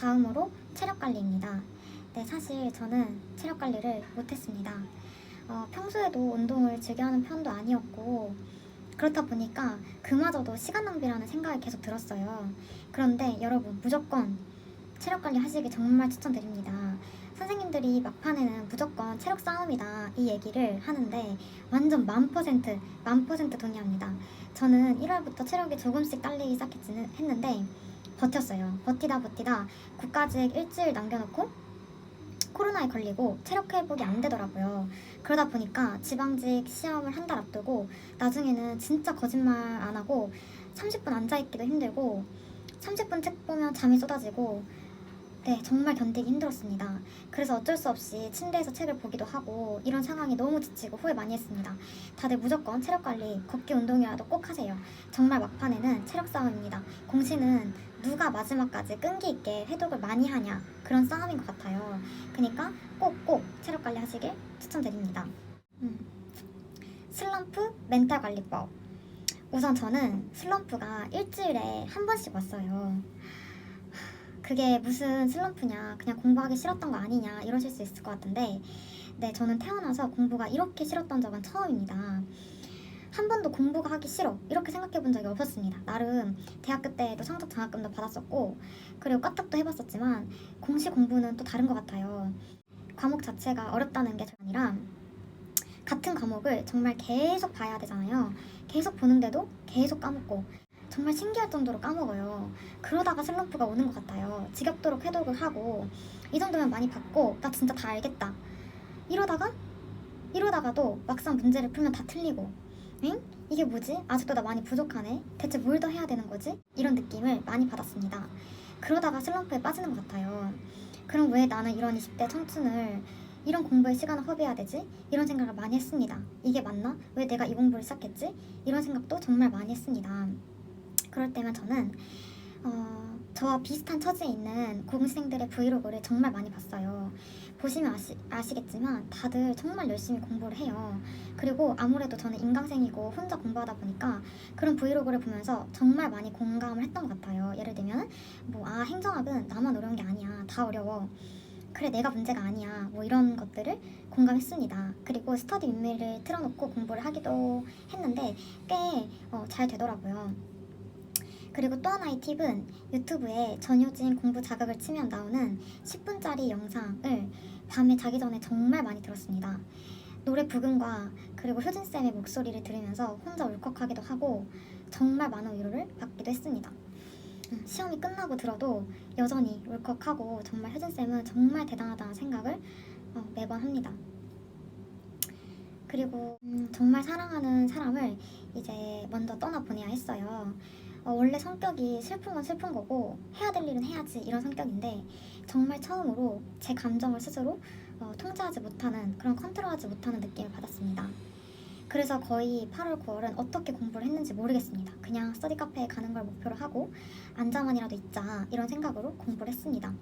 다음으로 체력 관리입니다. 네, 사실 저는 체력 관리를 못했습니다. 평소에도 운동을 즐겨 하는 편도 아니었고, 그렇다 보니까 그마저도 시간 낭비라는 생각이 계속 들었어요. 그런데 여러분, 무조건 체력 관리 하시길 정말 추천드립니다. 선생님들이 막판에는 무조건 체력 싸움이다 이 얘기를 하는데 완전 만 퍼센트 동의합니다. 저는 1월부터 체력이 조금씩 딸리기 시작했는데 버텼어요. 버티다 9까지 일주일 남겨놓고 코로나에 걸리고 체력 회복이 안 되더라고요. 그러다 보니까 지방직 시험을 한 달 앞두고 나중에는 진짜 거짓말 안 하고 30분 앉아있기도 힘들고 30분 책 보면 잠이 쏟아지고 네, 정말 견디기 힘들었습니다. 그래서 어쩔 수 없이 침대에서 책을 보기도 하고 이런 상황이 너무 지치고 후회 많이 했습니다. 다들 무조건 체력 관리, 걷기 운동이라도 꼭 하세요. 정말 막판에는 체력 싸움입니다. 공시는 누가 마지막까지 끈기 있게 회독을 많이 하냐 그런 싸움인 것 같아요. 그러니까 꼭 체력 관리 하시길 추천드립니다. 슬럼프 멘탈 관리법. 우선 저는 슬럼프가 일주일에 한 번씩 왔어요. 그게 무슨 슬럼프냐, 그냥 공부하기 싫었던 거 아니냐 이러실 수 있을 것 같은데 네, 저는 태어나서 공부가 이렇게 싫었던 적은 처음입니다. 한 번도 공부가 하기 싫어 이렇게 생각해 본 적이 없었습니다. 나름 대학교 때도 성적 장학금도 받았었고 그리고 과탁도 해봤었지만 공시 공부는 또 다른 것 같아요. 과목 자체가 어렵다는 게 아니라 같은 과목을 정말 계속 봐야 되잖아요. 계속 보는데도 계속 까먹고 정말 신기할 정도로 까먹어요. 그러다가 슬럼프가 오는 것 같아요. 지겹도록 해독을 하고 이 정도면 많이 봤고 나 진짜 다 알겠다 이러다가도 막상 문제를 풀면 다 틀리고 엥? 이게 뭐지? 아직도 나 많이 부족하네. 대체 뭘 더 해야 되는 거지? 이런 느낌을 많이 받았습니다. 그러다가 슬럼프에 빠지는 것 같아요. 그럼 왜 나는 이런 20대 청춘을 이런 공부에 시간을 허비해야 되지? 이런 생각을 많이 했습니다. 이게 맞나? 왜 내가 이 공부를 시작했지? 이런 생각도 정말 많이 했습니다. 그럴 때면 저는 저와 비슷한 처지에 있는 공시생들의 브이로그를 정말 많이 봤어요. 보시면 아시겠지만 다들 정말 열심히 공부를 해요. 그리고 아무래도 저는 인강생이고 혼자 공부하다 보니까 그런 브이로그를 보면서 정말 많이 공감을 했던 것 같아요. 예를 들면 행정학은 나만 어려운 게 아니야. 다 어려워. 그래, 내가 문제가 아니야. 이런 것들을 공감했습니다. 그리고 스터디 윈미를 틀어놓고 공부를 하기도 했는데 꽤 잘 되더라고요. 그리고 또 하나의 팁은 유튜브에 전효진 공부 자극을 치면 나오는 10분짜리 영상을 밤에 자기 전에 정말 많이 들었습니다. 노래 부금과 그리고 효진쌤의 목소리를 들으면서 혼자 울컥하기도 하고 정말 많은 위로를 받기도 했습니다. 시험이 끝나고 들어도 여전히 울컥하고 정말 효진쌤은 정말 대단하다는 생각을 매번 합니다. 그리고 정말 사랑하는 사람을 이제 먼저 떠나보내야 했어요. 원래 성격이 슬픈 건 슬픈 거고 해야 될 일은 해야지 이런 성격인데 정말 처음으로 제 감정을 스스로 통제하지 못하는 그런 컨트롤하지 못하는 느낌을 받았습니다. 그래서 거의 8월, 9월은 어떻게 공부를 했는지 모르겠습니다. 그냥 스터디 카페에 가는 걸 목표로 하고 앉아만이라도 있자 이런 생각으로 공부를 했습니다.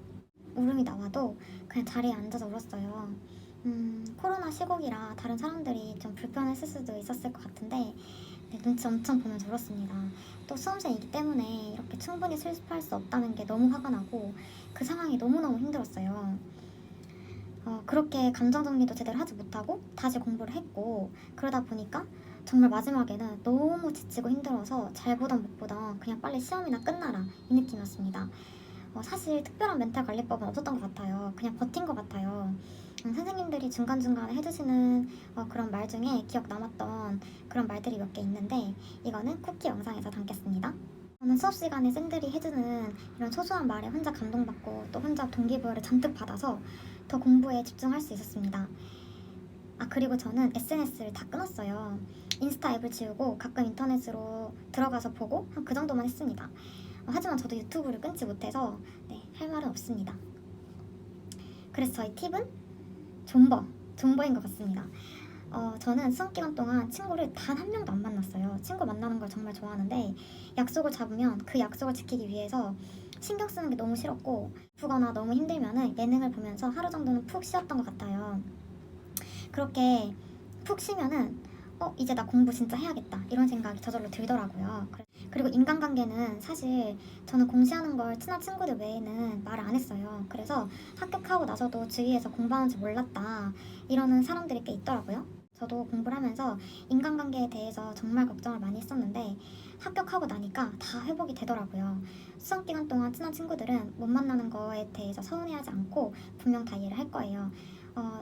울음이 나와도 그냥 자리에 앉아서 울었어요. 코로나 시국이라 다른 사람들이 좀 불편했을 수도 있었을 것 같은데 네, 눈치 엄청 보면서 울었습니다. 또 수험생이기 때문에 이렇게 충분히 실습할 수 없다는 게 너무 화가 나고 그 상황이 너무너무 힘들었어요. 그렇게 감정 정리도 제대로 하지 못하고 다시 공부를 했고 그러다 보니까 정말 마지막에는 너무 지치고 힘들어서 잘 보던 못 보던 그냥 빨리 시험이나 끝나라 이 느낌이었습니다. 사실 특별한 멘탈 관리법은 없었던 것 같아요. 그냥 버틴 것 같아요. 선생님들이 중간중간에 해주시는 그런 말 중에 기억 남았던 그런 말들이 몇 개 있는데 이거는 쿠키 영상에서 담겠습니다. 저는 수업 시간에 쌤들이 해주는 이런 소소한 말에 혼자 감동받고 또 혼자 동기부여를 잔뜩 받아서 더 공부에 집중할 수 있었습니다. 그리고 저는 SNS를 다 끊었어요. 인스타 앱을 지우고 가끔 인터넷으로 들어가서 보고 그 정도만 했습니다. 하지만 저도 유튜브를 끊지 못해서 할 말은 없습니다. 그래서 저희 팁은 존버인 것 같습니다. 저는 수험 기간 동안 친구를 단 한 명도 안 만났어요. 친구 만나는 걸 정말 좋아하는데 약속을 잡으면 그 약속을 지키기 위해서 신경 쓰는 게 너무 싫었고 아프거나 너무 힘들면은 예능을 보면서 하루 정도는 푹 쉬었던 것 같아요. 그렇게 푹 쉬면은 이제 나 공부 진짜 해야겠다 이런 생각이 저절로 들더라고요. 그리고 인간관계는 사실 저는 공시하는 걸 친한 친구들 외에는 말을 안 했어요. 그래서 합격하고 나서도 주위에서 공부하는지 몰랐다 이러는 사람들이 꽤 있더라고요. 저도 공부를 하면서 인간관계에 대해서 정말 걱정을 많이 했었는데 합격하고 나니까 다 회복이 되더라고요. 수험 기간 동안 친한 친구들은 못 만나는 거에 대해서 서운해하지 않고 분명 다 이해를 할 거예요.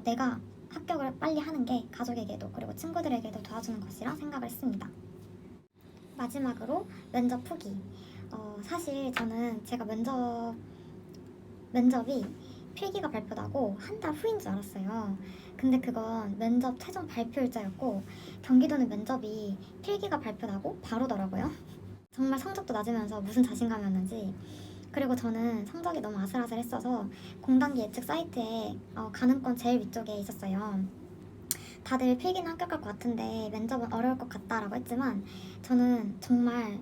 내가 합격을 빨리 하는 게 가족에게도 그리고 친구들에게도 도와주는 것이라 생각을 했습니다. 마지막으로 면접 후기. 사실 저는 제가 면접이 필기가 발표나고 한 달 후인 줄 알았어요. 근데 그건 면접 최종 발표일자였고 경기도는 면접이 필기가 발표나고 바로더라고요. 정말 성적도 낮으면서 무슨 자신감이었는지. 그리고 저는 성적이 너무 아슬아슬했어서 공단기 예측 사이트에 가능권 제일 위쪽에 있었어요. 다들 필기는 합격할 것 같은데 면접은 어려울 것 같다라고 했지만 저는 정말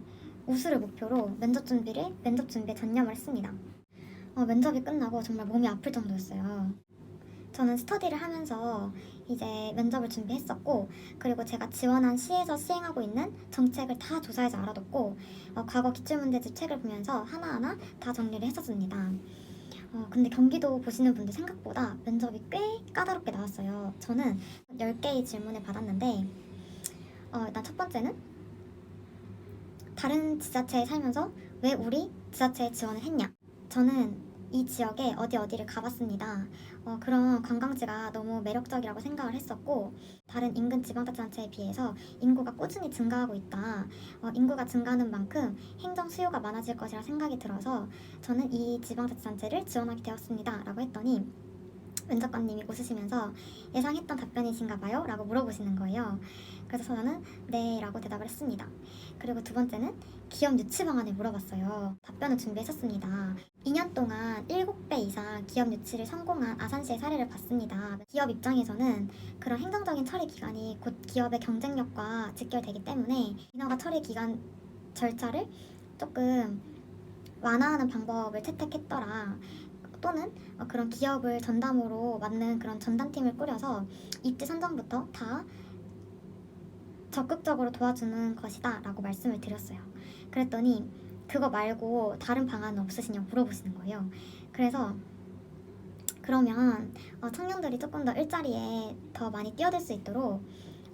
우수를 목표로 면접 준비에 전념을 했습니다. 면접이 끝나고 정말 몸이 아플 정도였어요. 저는 스터디를 하면서 이제 면접을 준비했었고 그리고 제가 지원한 시에서 시행하고 있는 정책을 다 조사해서 알아뒀고 과거 기출문제집 책을 보면서 하나하나 다 정리를 했었습니다. 근데 경기도 보시는 분들 생각보다 면접이 꽤 까다롭게 나왔어요. 저는 10개의 질문을 받았는데 일단 첫 번째는 다른 지자체에 살면서 왜 우리 지자체에 지원을 했냐? 저는 이 지역에 어디를 가봤습니다. 그런 관광지가 너무 매력적이라고 생각을 했었고 다른 인근 지방자치단체에 비해서 인구가 꾸준히 증가하고 있다. 인구가 증가하는 만큼 행정 수요가 많아질 것이라 생각이 들어서 저는 이 지방자치단체를 지원하게 되었습니다. 라고 했더니 면접관님이 웃으시면서 예상했던 답변이신가 봐요? 라고 물어보시는 거예요. 그래서 저는 네 라고 대답을 했습니다. 그리고 두 번째는 기업 유치 방안을 물어봤어요. 답변을 준비했었습니다. 2년 동안 7배 이상 기업 유치를 성공한 아산시의 사례를 봤습니다. 기업 입장에서는 그런 행정적인 처리 기간이 곧 기업의 경쟁력과 직결되기 때문에 인허가 처리 기간 절차를 조금 완화하는 방법을 채택했더라. 또는 그런 기업을 전담으로 맡는 그런 전담팀을 꾸려서 입지 선정부터 다 적극적으로 도와주는 것이다 라고 말씀을 드렸어요. 그랬더니 그거 말고 다른 방안은 없으시냐고 물어보시는 거예요. 그래서 그러면 청년들이 조금 더 일자리에 더 많이 뛰어들 수 있도록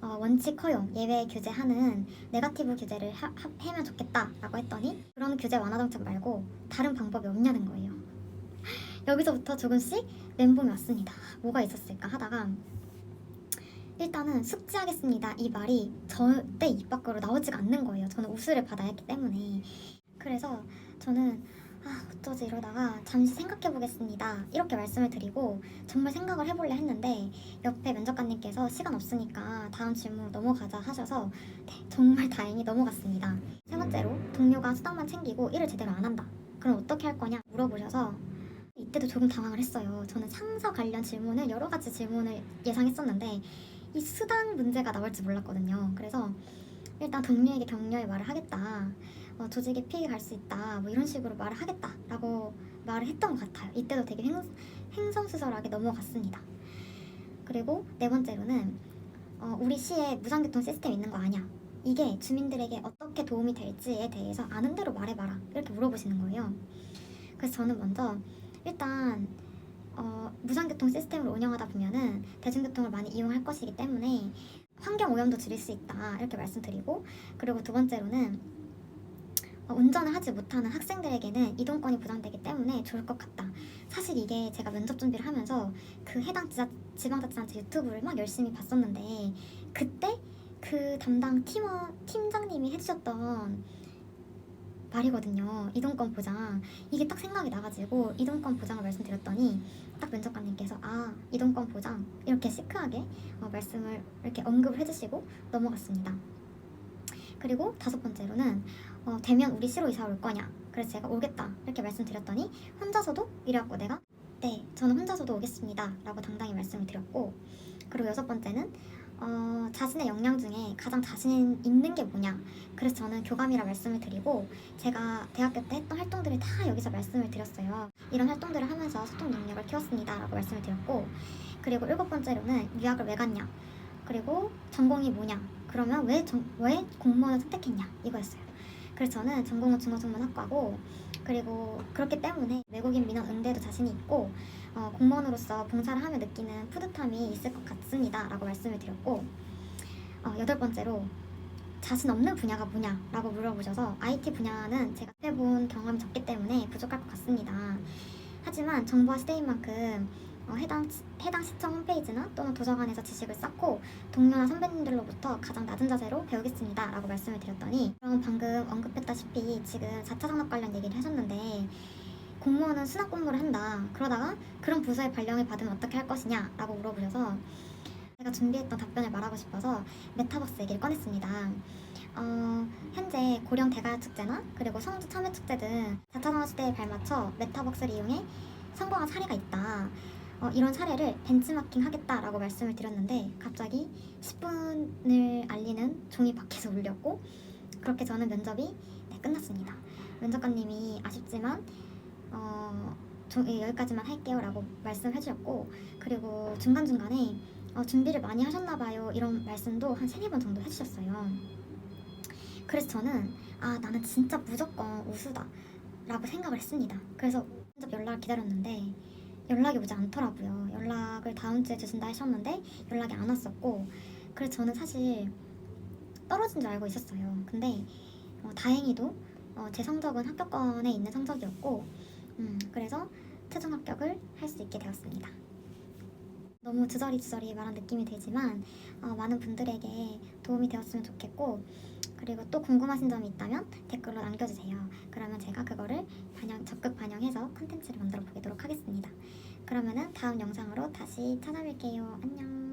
원칙 허용, 예외 규제하는 네거티브 규제를 하면 좋겠다라고 했더니 그런 규제 완화 정책 말고 다른 방법이 없냐는 거예요. 여기서부터 조금씩 멘붕이 왔습니다. 뭐가 있었을까 하다가 일단은 숙지하겠습니다. 이 말이 절대 입 밖으로 나오지가 않는 거예요. 저는 우수를 받아야 했기 때문에. 그래서 저는 어쩌지 이러다가 잠시 생각해 보겠습니다. 이렇게 말씀을 드리고 정말 생각을 해볼래 했는데 옆에 면접관님께서 시간 없으니까 다음 질문 넘어가자 하셔서 네, 정말 다행히 넘어갔습니다. 세 번째로 동료가 수당만 챙기고 일을 제대로 안 한다. 그럼 어떻게 할 거냐 물어보셔서 이때도 조금 당황을 했어요. 저는 상사 관련 질문을 여러 가지 질문을 예상했었는데 이 수당 문제가 나올 줄 몰랐거든요. 그래서 일단 동료에게 격려의 말을 하겠다. 조직에 피해 갈 수 있다. 뭐 이런 식으로 말을 하겠다라고 말을 했던 것 같아요. 이때도 되게 횡성수설하게 넘어갔습니다. 그리고 네 번째로는 우리 시에 무상교통 시스템 있는 거 아냐? 이게 주민들에게 어떻게 도움이 될지에 대해서 아는 대로 말해봐라. 이렇게 물어보시는 거예요. 그래서 저는 먼저 일단 무상교통 시스템을 운영하다 보면은 대중교통을 많이 이용할 것이기 때문에 환경 오염도 줄일 수 있다 이렇게 말씀드리고 그리고 두 번째로는 운전을 하지 못하는 학생들에게는 이동권이 보장되기 때문에 좋을 것 같다. 사실 이게 제가 면접 준비를 하면서 그 해당 지방자치단체 유튜브를 막 열심히 봤었는데 그때 그 담당 팀장님이 해주셨던 말이거든요. 이동권 보장. 이게 딱 생각이 나가지고 이동권 보장을 말씀드렸더니 딱 면접관님께서 이동권 보장 이렇게 시크하게 말씀을 이렇게 언급을 해주시고 넘어갔습니다. 그리고 다섯 번째로는 되면 우리 시로 이사 올 거냐. 그래서 제가 오겠다 이렇게 말씀드렸더니 혼자서도 이래갖고 내가 네 저는 혼자서도 오겠습니다 라고 당당히 말씀을 드렸고 그리고 여섯 번째는 자신의 역량 중에 가장 자신 있는 게 뭐냐. 그래서 저는 교감이라 말씀을 드리고 제가 대학교 때 했던 활동들을 다 여기서 말씀을 드렸어요. 이런 활동들을 하면서 소통 능력을 키웠습니다 라고 말씀을 드렸고 그리고 일곱 번째로는 유학을 왜 갔냐. 그리고 전공이 뭐냐. 그러면 왜 공무원을 선택했냐 이거였어요. 그래서 저는 전공은 중어중문학과고 그리고 그렇기 때문에 외국인 민원 응대도 자신이 있고 공무원으로서 봉사를 하며 느끼는 뿌듯함이 있을 것 같습니다 라고 말씀을 드렸고 여덟 번째로 자신 없는 분야가 뭐냐라고 물어보셔서 IT 분야는 제가 해본 경험이 적기 때문에 부족할 것 같습니다. 하지만 정보화 시대인 만큼 해당 시청 홈페이지나 또는 도서관에서 지식을 쌓고 동료나 선배님들로부터 가장 낮은 자세로 배우겠습니다 라고 말씀을 드렸더니 그럼 방금 언급했다시피 지금 4차 산업 관련 얘기를 하셨는데 공무원은 순환 근무를 한다. 그러다가 그런 부서의 발령을 받으면 어떻게 할 것이냐 라고 물어보셔서 제가 준비했던 답변을 말하고 싶어서 메타버스 얘기를 꺼냈습니다. 현재 고령 대가축제나 그리고 성주 참여축제 등 4차 산업시대에 발맞춰 메타버스를 이용해 성공한 사례가 있다. 이런 사례를 벤치마킹 하겠다라고 말씀을 드렸는데 갑자기 10분을 알리는 종이 밖에서 울렸고 그렇게 저는 면접이 끝났습니다. 면접관님이 아쉽지만 여기까지만 할게요 라고 말씀해 주셨고 그리고 중간중간에 준비를 많이 하셨나봐요 이런 말씀도 한 3-4번 정도 해주셨어요. 그래서 저는 나는 진짜 무조건 우수다 라고 생각을 했습니다. 그래서 면접 연락을 기다렸는데 연락이 오지 않더라고요. 연락을 다음 주에 주신다 하셨는데 연락이 안 왔었고 그래서 저는 사실 떨어진 줄 알고 있었어요. 근데 다행히도 제 성적은 합격권에 있는 성적이었고 그래서 최종 합격을 할 수 있게 되었습니다. 너무 주저리 말한 느낌이 들지만 많은 분들에게 도움이 되었으면 좋겠고 그리고 또 궁금하신 점이 있다면 댓글로 남겨주세요. 그러면 제가 그거를 적극 반영해서 컨텐츠를 만들어 보도록 하겠습니다. 그러면은 다음 영상으로 다시 찾아뵐게요. 안녕.